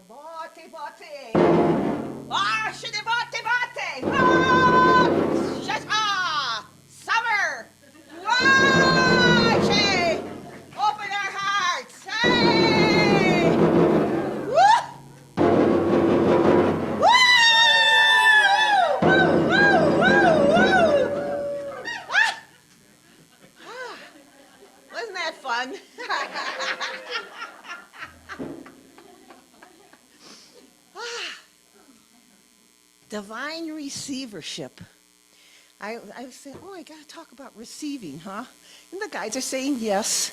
Bote, bote. Ah, shitty bote, bote. Ah, shata. Summer. Watch. Open our hearts. Hey. Woo. Woo. Woo, woo, woo, woo. Ah. Ah. Wasn't that fun? Divine receivership. I said, oh, I got to talk about receiving, huh? And the guys are saying yes,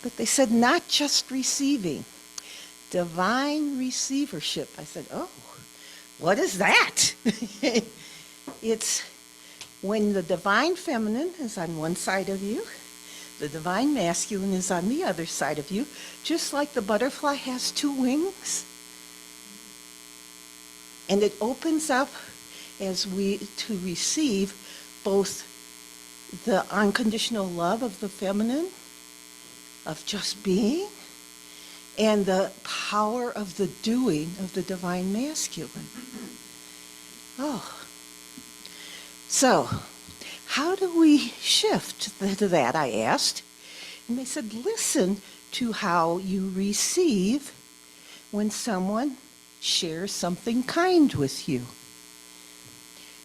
but they said not just receiving, divine receivership. I said, oh, what is that? It's when the divine feminine is on one side of you, the divine masculine is on the other side of you, just like the butterfly has two wings. And it opens up as we to receive both the unconditional love of the feminine, of just being, and the power of the doing of the divine masculine. Oh. So, how do we shift to that, I asked. And they said, listen to how you receive when someone shares something kind with you.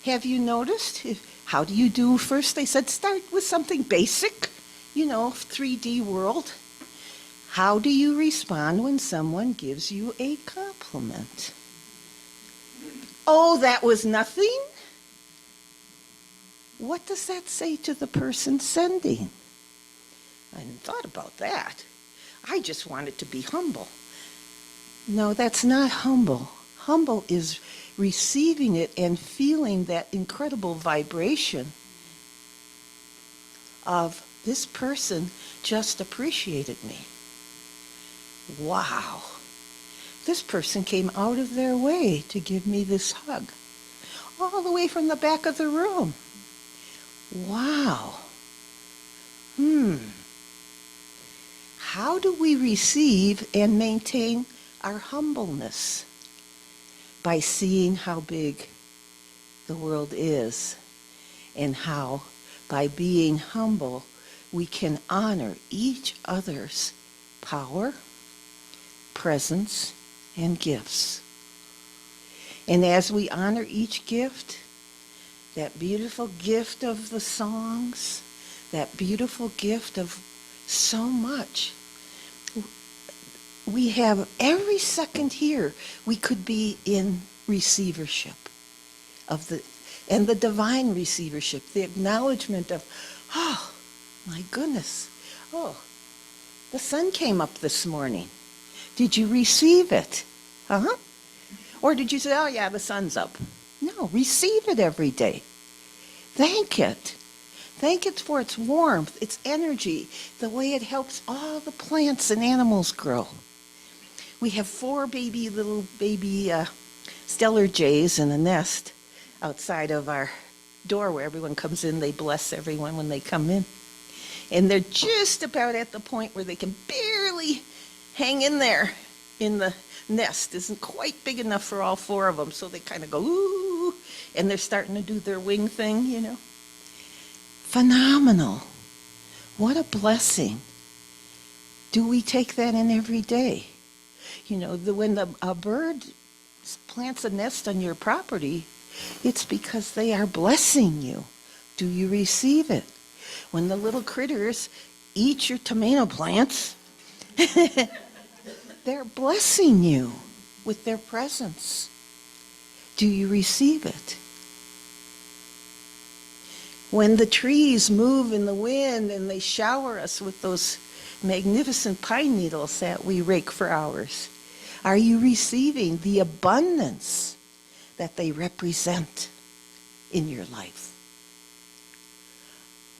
Have you noticed? How do you do first? They said start with something basic, 3D world. How do you respond when someone gives you a compliment? Oh, that was nothing? What does that say to the person sending? I hadn't thought about that. I just wanted to be humble. No, that's not humble. Humble is receiving it and feeling that incredible vibration of this person just appreciated me. Wow. This person came out of their way to give me this hug. All the way from the back of the room. Wow. How do we receive and maintain our humbleness? By seeing how big the world is and how by being humble we can honor each other's power, presence, and gifts. And as we honor each gift, that beautiful gift of the songs, that beautiful gift of so much, we have every second here, we could be in receivership of the divine receivership, the acknowledgement of, oh, my goodness, oh, the sun came up this morning. Did you receive it? Huh? Or did you say, oh yeah, the sun's up? No, receive it every day. Thank it. Thank it for its warmth, its energy, the way it helps all the plants and animals grow. We have 4 little baby stellar jays in a nest outside of our door where everyone comes in. They bless everyone when they come in. And they're just about at the point where they can barely hang in there in the nest. Isn't quite big enough for all 4 of them, so they kind of go, ooh, and they're starting to do their wing thing, Phenomenal. What a blessing. Do we take that in every day? When a bird plants a nest on your property, it's because they are blessing you. Do you receive it? When the little critters eat your tomato plants, they're blessing you with their presence. Do you receive it? When the trees move in the wind and they shower us with those magnificent pine needles that we rake for hours, are you receiving the abundance that they represent in your life?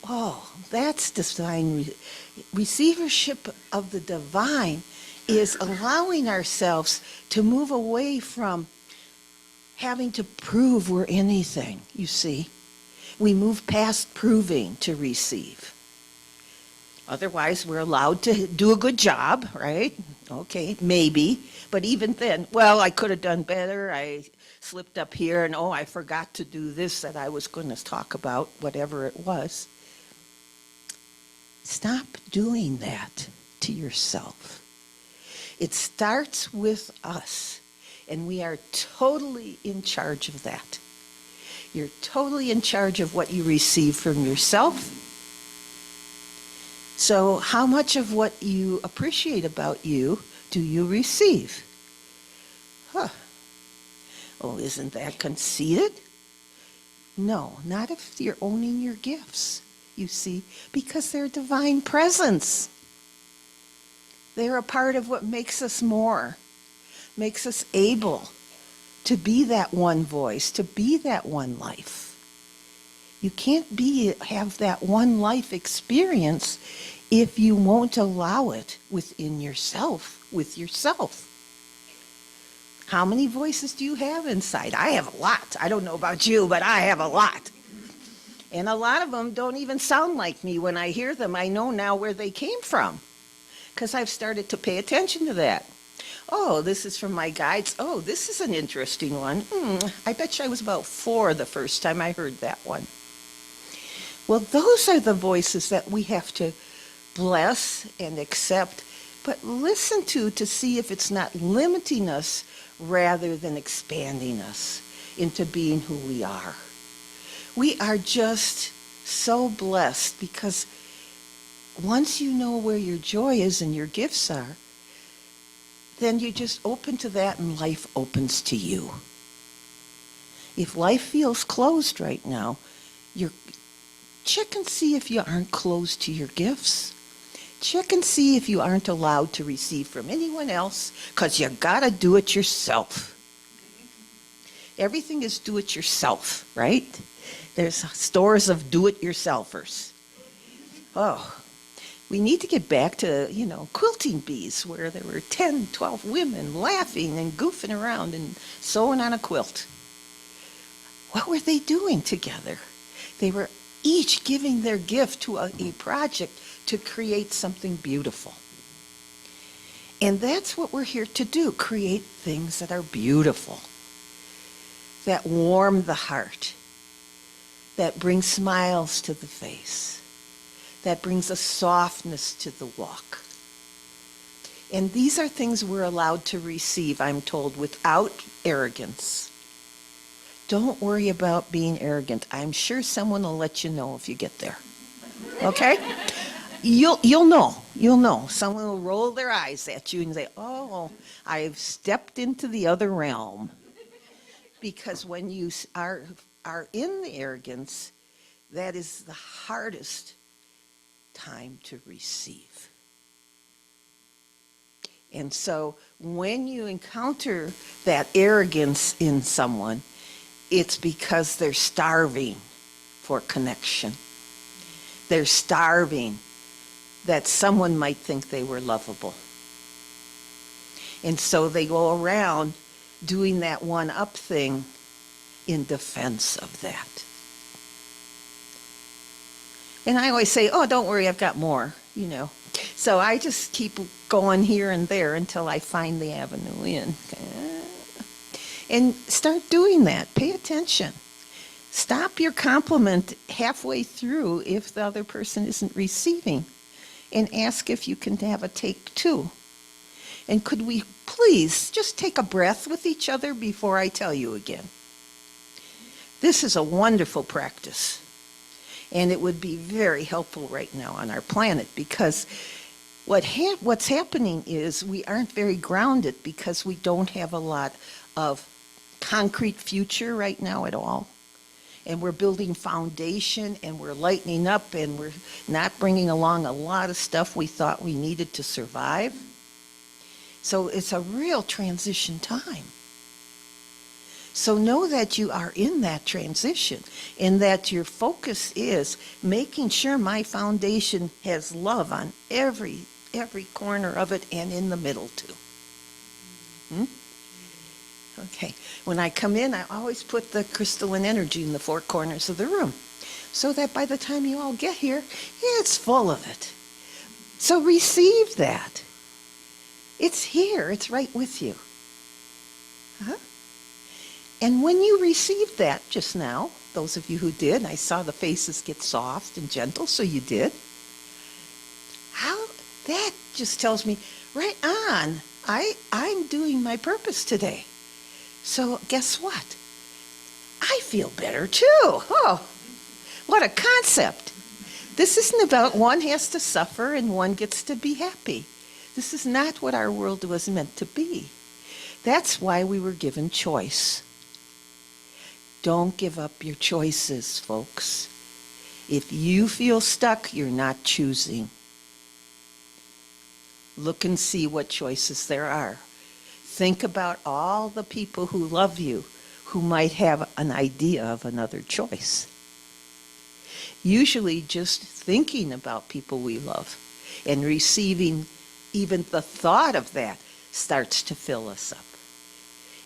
Oh, that's divine. Receivership of the divine is allowing ourselves to move away from having to prove we're anything, you see. We move past proving to receive. Otherwise, we're allowed to do a good job, right? Okay, maybe. But even then, well, I could have done better. I slipped up here and, oh, I forgot to do this that I was going to talk about, whatever it was. Stop doing that to yourself. It starts with us, and we are totally in charge of that. You're totally in charge of what you receive from yourself. So how much of what you appreciate about you do you receive? Huh. Oh, isn't that conceited? No, not if you're owning your gifts, you see, because they're divine presence. They're a part of what makes us more, makes us able to be that one voice, to be that one life. You can't have that one life experience if you won't allow it within yourself, with yourself. How many voices do you have inside? I have a lot. I don't know about you, but I have a lot. And a lot of them don't even sound like me. When I hear them, I know now where they came from, because I've started to pay attention to that. Oh, this is from my guides. Oh, this is an interesting one. I bet you I was about 4 the first time I heard that one. Well, those are the voices that we have to bless and accept, but listen to see if it's not limiting us rather than expanding us into being who we are. We are just so blessed because once you know where your joy is and your gifts are, then you just open to that and life opens to you. If life feels closed right now, check and see if you aren't closed to your gifts. Check and see if you aren't allowed to receive from anyone else, because you gotta do it yourself. Everything is do it yourself, right? There's stores of do-it-yourselfers. Oh, we need to get back to, quilting bees where there were 10, 12 women laughing and goofing around and sewing on a quilt. What were they doing together? They were each giving their gift to a project to create something beautiful. And that's what we're here to do, create things that are beautiful, that warm the heart, that bring smiles to the face, that brings a softness to the walk. And these are things we're allowed to receive, I'm told, without arrogance. Don't worry about being arrogant. I'm sure someone will let you know if you get there. Okay? You'll know. Someone will roll their eyes at you and say, oh, I've stepped into the other realm. Because when you are in the arrogance, that is the hardest time to receive. And so when you encounter that arrogance in someone, it's because they're starving for connection. They're starving that someone might think they were lovable. And so they go around doing that one-up thing in defense of that. And I always say, oh, don't worry, I've got more, So I just keep going here and there until I find the avenue in. And start doing that. Pay attention. Stop your compliment halfway through if the other person isn't receiving. And ask if you can have a take 2. And could we please just take a breath with each other before I tell you again? This is a wonderful practice. And it would be very helpful right now on our planet because what's happening is we aren't very grounded because we don't have a lot of concrete future right now at all. And we're building foundation and we're lightening up and we're not bringing along a lot of stuff we thought we needed to survive. So it's a real transition time. So know that you are in that transition and that your focus is making sure my foundation has love on every corner of it and in the middle too. Okay. When I come in, I always put the crystalline energy in the 4 corners of the room so that by the time you all get here, it's full of it. So receive that. It's here. It's right with you. Huh? And when you received that just now, those of you who did, I saw the faces get soft and gentle, so you did. How that just tells me, right on. I'm doing my purpose today. So guess what? I feel better too. Oh, what a concept. This isn't about one has to suffer and one gets to be happy. This is not what our world was meant to be. That's why we were given choice. Don't give up your choices, folks. If you feel stuck, you're not choosing. Look and see what choices there are. Think about all the people who love you who might have an idea of another choice. Usually just thinking about people we love and receiving even the thought of that starts to fill us up.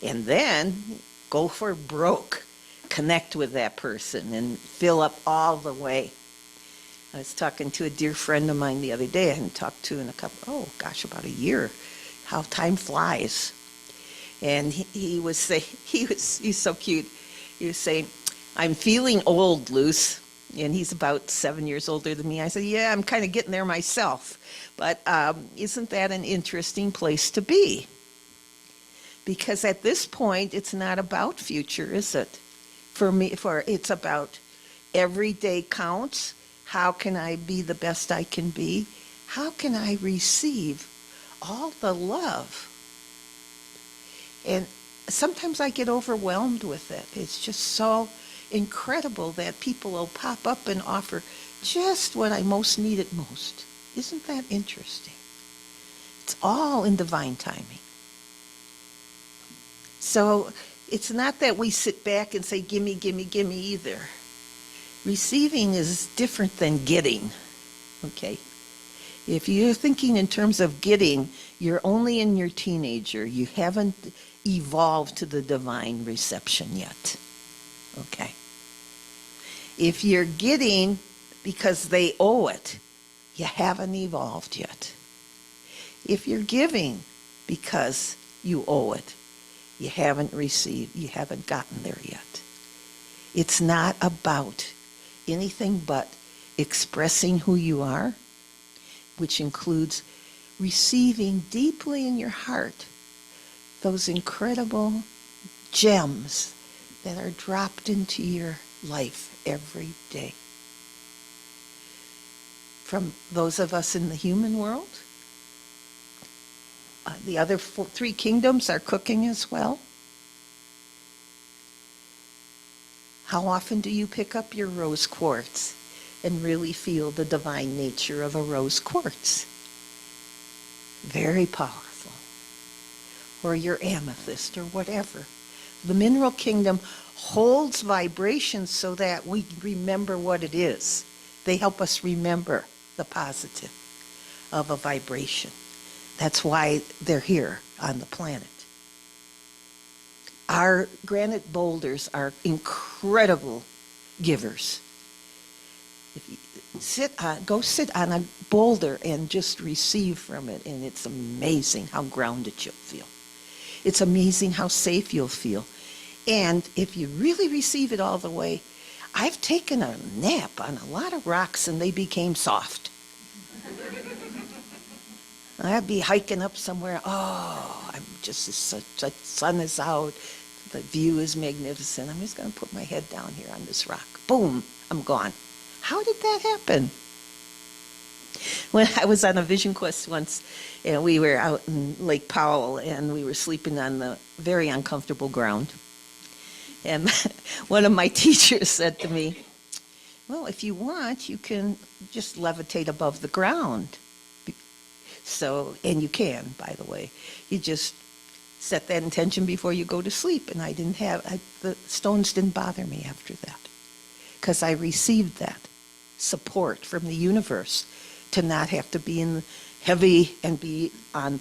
And then go for broke. Connect with that person and fill up all the way. I was talking to a dear friend of mine the other day. I hadn't talked to in about a year. How time flies. And he's so cute. He was saying, I'm feeling old, Luce. And he's about 7 years older than me. I said, yeah, I'm kind of getting there myself. But isn't that an interesting place to be? Because at this point, it's not about future, is it? For me, it's about every day counts. How can I be the best I can be? How can I receive all the love? And sometimes I get overwhelmed with it. It's just so incredible that people will pop up and offer just what I most need it most. Isn't that interesting? It's all in divine timing. So it's not that we sit back and say, gimme, gimme, gimme either. Receiving is different than getting, okay? If you're thinking in terms of getting, you're only in your teenager. You haven't evolved to the divine reception yet, okay? If you're getting because they owe it, you haven't evolved yet. If you're giving because you owe it, you haven't received, you haven't gotten there yet. It's not about anything but expressing who you are, which includes receiving deeply in your heart those incredible gems that are dropped into your life every day. From those of us in the human world, the other three kingdoms are cooking as well. How often do you pick up your rose quartz and really feel the divine nature of a rose quartz? Very powerful. Or your amethyst or whatever. The mineral kingdom holds vibrations so that we remember what it is. They help us remember the positive of a vibration. That's why they're here on the planet. Our granite boulders are incredible givers. If you go sit on a boulder and just receive from it, and it's amazing how grounded you'll feel. It's amazing how safe you'll feel. And if you really receive it all the way, I've taken a nap on a lot of rocks and they became soft. I'd be hiking up somewhere. Oh, the sun is out. The view is magnificent. I'm just going to put my head down here on this rock. Boom, I'm gone. How did that happen? When I was on a vision quest once, and we were out in Lake Powell, and we were sleeping on the very uncomfortable ground. And one of my teachers said to me, well, if you want, you can just levitate above the ground. So, and you can, by the way. You just set that intention before you go to sleep. And the stones didn't bother me after that. Because I received that support from the universe to not have to be in heavy and be on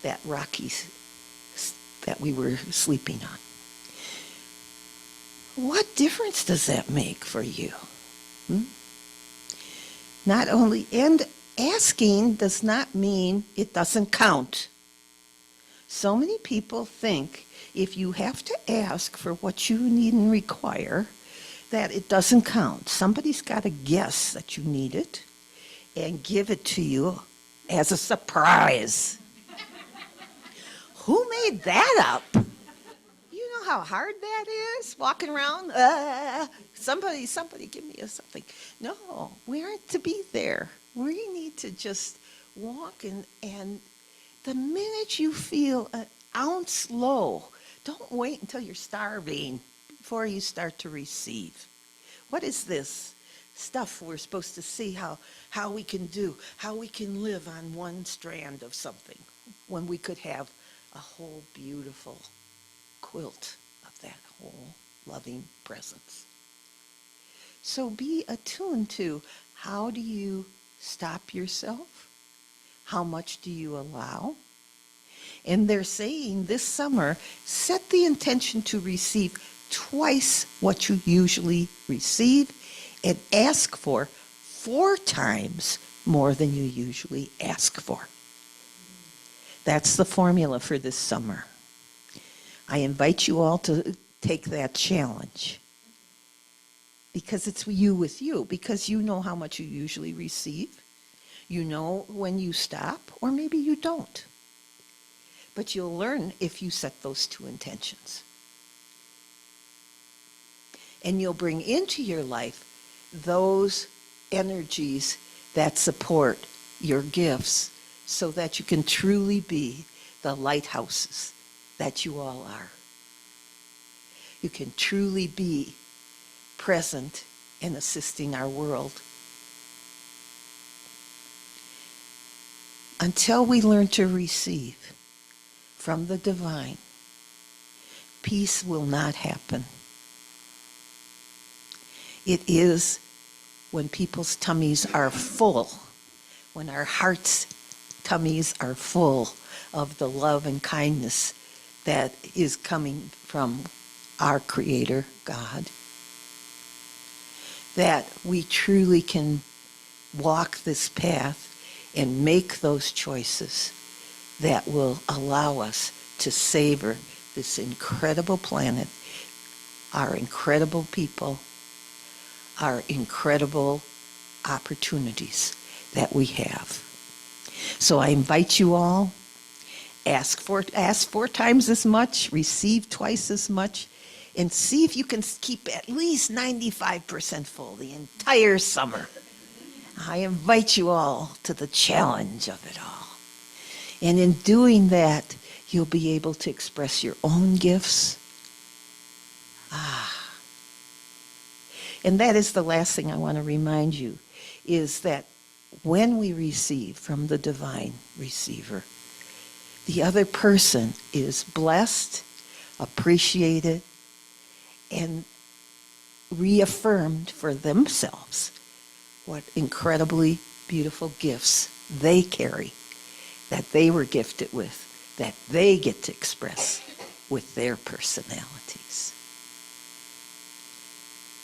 that rocky that we were sleeping on. What difference does that make for you? Not only, and Asking does not mean it doesn't count. So many people think if you have to ask for what you need and require, that it doesn't count. Somebody's got to guess that you need it and give it to you as a surprise. Who made that up? You know how hard that is? Walking around, somebody give me something. No, we aren't to be there. We need to just walk and the minute you feel an ounce low, don't wait until you're starving before you start to receive. What is this stuff we're supposed to see how we can do, how we can live on one strand of something when we could have a whole beautiful quilt of that whole loving presence. So be attuned to how do you stop yourself? How much do you allow? And they're saying this summer, set the intention to receive twice what you usually receive and ask for 4 times more than you usually ask for. That's the formula for this summer. I invite you all to take that challenge because it's you with you, because you know how much you usually receive. You know when you stop, or maybe you don't. But you'll learn if you set those 2 intentions. And you'll bring into your life those energies that support your gifts so that you can truly be the lighthouses that you all are. You can truly be present and assisting our world. Until we learn to receive from the divine, peace will not happen. It is when people's tummies are full, when our hearts' tummies are full of the love and kindness that is coming from our Creator, God, that we truly can walk this path and make those choices that will allow us to savor this incredible planet, our incredible people, our incredible opportunities that we have. So I invite you all, ask 4 times as much, receive twice as much, and see if you can keep at least 95% full the entire summer. I invite you all to the challenge of it all. And in doing that, you'll be able to express your own gifts. And that is the last thing I want to remind you, is that when we receive from the divine receiver, the other person is blessed, appreciated, and reaffirmed for themselves what incredibly beautiful gifts they carry, that they were gifted with, that they get to express with their personalities.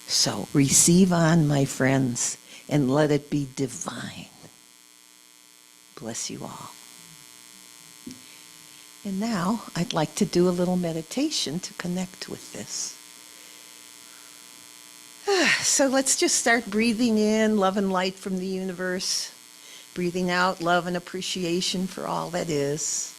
So receive on, my friends, and let it be divine. Bless you all. And now I'd like to do a little meditation to connect with this. So let's just start breathing in love and light from the universe. Breathing out love and appreciation for all that is.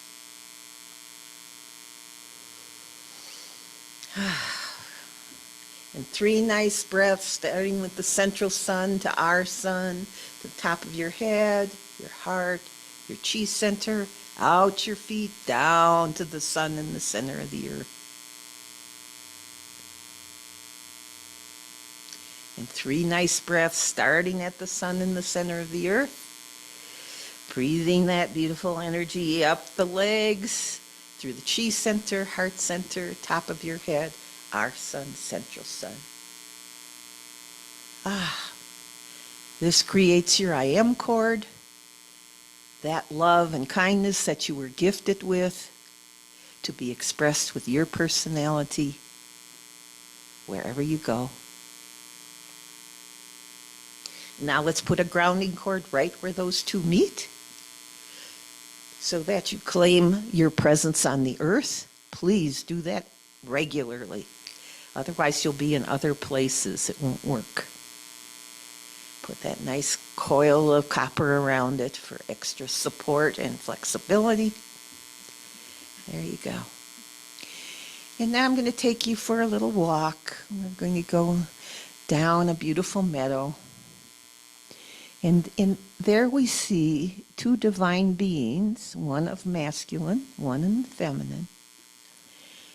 And 3 nice breaths, starting with the central sun to our sun, the top of your head, your heart, your chi center, out your feet, down to the sun in the center of the earth. And 3 nice breaths, starting at the sun in the center of the earth. Breathing that beautiful energy up the legs, through the chi center, heart center, top of your head, our sun, central sun. This creates your I am cord, that love and kindness that you were gifted with to be expressed with your personality wherever you go. Now let's put a grounding cord right where those two meet so that you claim your presence on the earth. Please do that regularly. Otherwise, you'll be in other places. It won't work. Put that nice coil of copper around it for extra support and flexibility. There you go. And now I'm going to take you for a little walk. We're going to go down a beautiful meadow. And there we see two divine beings, one of masculine, one in feminine,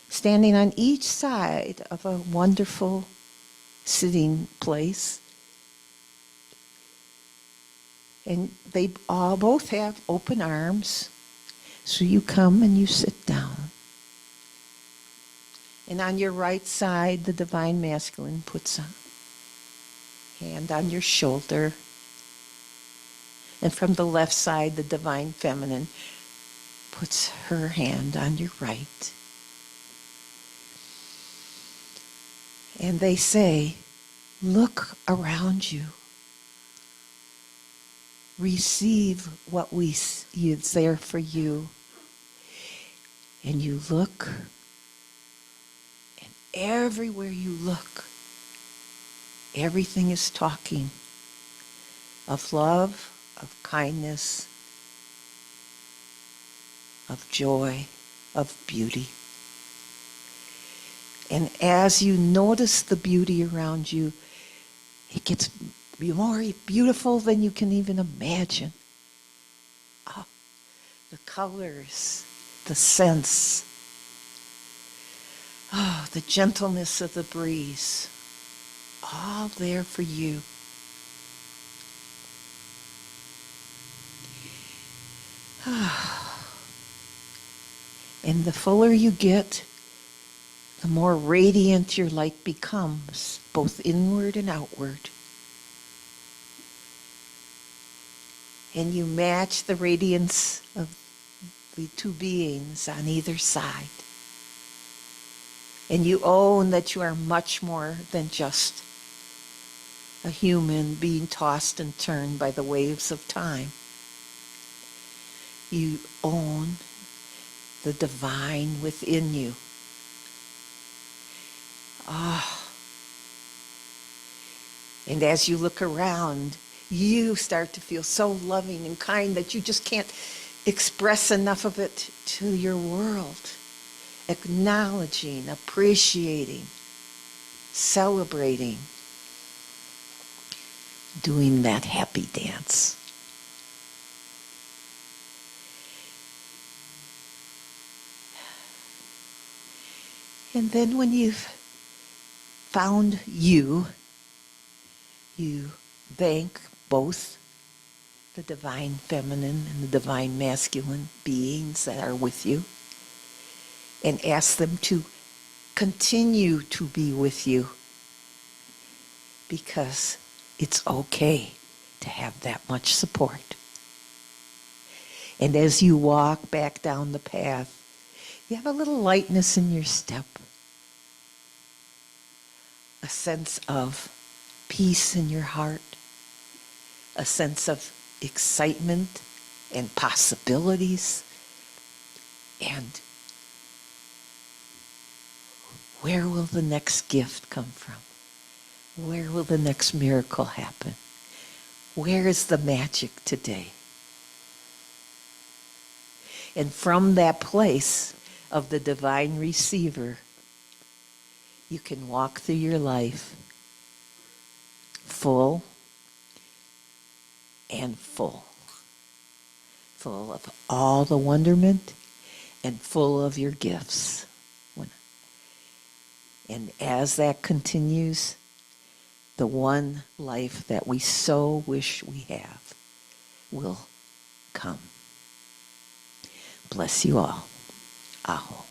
standing on each side of a wonderful sitting place. And they all both have open arms. So you come and you sit down. And on your right side, the divine masculine puts a hand on your shoulder. And from the left side, the divine feminine puts her hand on your right. And they say, look around you. Receive what is there for you. And you look, and everywhere you look, everything is talking of love, of kindness, of joy, of beauty. And as you notice the beauty around you, it gets more beautiful than you can even imagine. Oh, the colors, the scents, oh, the gentleness of the breeze, all there for you. And the fuller you get, the more radiant your light becomes, both inward and outward. And you match the radiance of the two beings on either side. And you own that you are much more than just a human being tossed and turned by the waves of time. You own the divine within you. Ah. And as you look around, you start to feel so loving and kind that you just can't express enough of it to your world. Acknowledging, appreciating, celebrating, doing that happy dance. And then when you've found you thank both the divine feminine and the divine masculine beings that are with you and ask them to continue to be with you, because it's okay to have that much support. And as you walk back down the path, you have a little lightness in your step, a sense of peace in your heart, a sense of excitement and possibilities. And where will the next gift come from? Where will the next miracle happen? Where is the magic today? And from that place of the divine receiver, you can walk through your life full and full of all the wonderment and full of your gifts. And as that continues, the one life that we so wish we have will come. Bless you all. Aho.